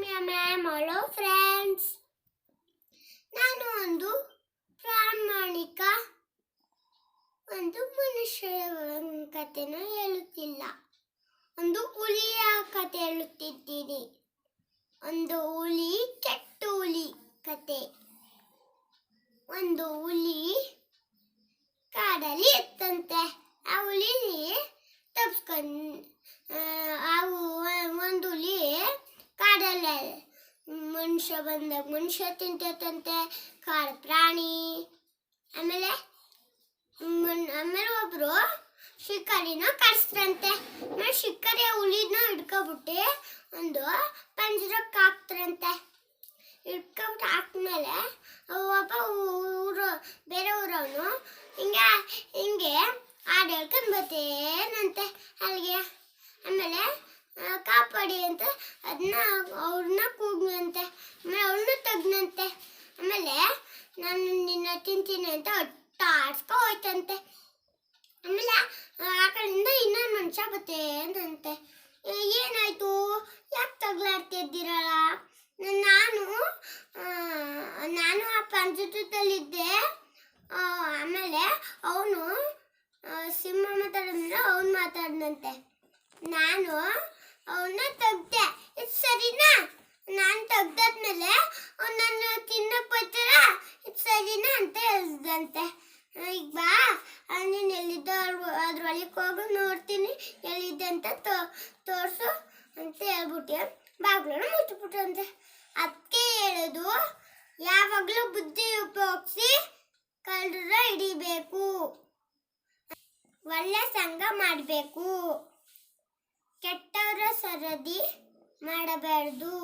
Ma'am hello friends. ನಾನು ಒಂದು ಪ್ರಾಮಾಣಿಕ ಮನುಷ್ಯರ ಕಥೆನ ಹೇಳುತ್ತಿಲ್ಲ, ಒಂದು ಹುಲಿಯ ಕಥೆ ಹೇಳುತ್ತಿದ್ದೀನಿ. ಒಂದು ಹುಲಿ, ಕೆಟ್ಟ ಹುಲಿ ಕತೆ. ಒಂದು ಹುಲಿ ಕಾಡಲ್ಲಿ ಇತ್ತಂತೆ. ಆ ಹುಲಿ ಒಂದು ಹುಲಿ ಕಾಡಲ್ಲಿ ಮನುಷ್ಯ ಬಂದಾಗ ಮನುಷ್ಯ ತಿಂತಂತೆ, ಕಾಡು ಪ್ರಾಣಿ. ಆಮೇಲೆ ಒಬ್ರು ಶಿಕಾರಿನ ಕಳಿಸ್ತಾರಂತೆ. ಶಿಕಾರಿ ಹುಲಿನ ಹಿಡ್ಕೊಬಿಟ್ಟು ಒಂದು ಪಂಜರಕ್ಕೆ ಹಾಕ್ತಾರಂತೆ. ಹಿಡ್ಕೊಬಿಟ್ಟು ಹಾಕ್ಮೇಲೆ ಒಬ್ಬ ಬೇರೆ ಊರವನು ಹಿಂಗೆ ಹಾಡು ಹೇಳ್ಕೊಂಡು ಬರ್ತೇನಂತೆ ಅಲ್ಲಿಗೆ. ಆಮೇಲೆ ಕಾಪಾಡಿ ಅಂತ ಅವ್ರನ್ನ ಕೂಗ್ನಂತೆ. ಆಮೇಲೆ ಅವ್ರನ್ನ ತೆಗ್ನಂತೆ. ಆಮೇಲೆ ನಾನು ನಿನ್ನ ತಿಂತೀನಿ ಅಂತ ಆಡ್ಸ್ಕೊ ಹೋಯ್ತಂತೆ. ಆಮೇಲೆ ಆ ಕಡೆಯಿಂದ ಇನ್ನೊಂದು ಮನುಷ್ಯ ಬರ್ತೇನಂತೆ. ಏನಾಯ್ತು, ಯಾಕೆ ತಗ್ಲಾಡ್ತಿದ್ದೀರಲ್ಲ? ನಾನು ಆ ಪಂಚದಲ್ಲಿದ್ದೆ. ಆಮೇಲೆ ಅವನು ಸಿಂಹ ಮಾತಾಡಿದ್ರೆ ಅವನು ಮಾತಾಡ್ದಂತೆ. ನಾನು ಅವನ್ನ ತೆಗ್ದೆ, ಇದು ಸರಿನಾ? ನಾನು ತೆಗ್ದಾದ್ಮೇಲೆ ನನ್ನ ತಿನ್ನಕ್ ಬರ್ತಾರ, ಇದು ಸರಿನಾ ಅಂತ ಹೇಳ್ದಂತೆ. ಈಗ ಬಾ, ನೀನು ಎಲ್ಲಿದ್ದ ಅದ್ರೊಳಗೆ ಹೋಗಿ ನೋಡ್ತೀನಿ, ಎಲ್ಲಿದ್ದೆ ಅಂತ ತೋರಿಸು ಅಂತ ಹೇಳ್ಬಿಟ್ಟು ಬಾಗ್ಲನ್ನು ಮುಚ್ಚಿಬಿಟ್ರಂತೆ. ಅದಕ್ಕೆ ಹೇಳೋದು, ಯಾವಾಗಲೂ ಬುದ್ಧಿ ಉಪಯೋಗಿಸಿ ಕಳ್ಳರ ಹಿಡಿಬೇಕು, ಒಳ್ಳೆ ಸಂಘ ಮಾಡಬೇಕು, ಕೆಟ್ಟವರ ಸರದಿ ಮಾಡಬಾರ್ದು.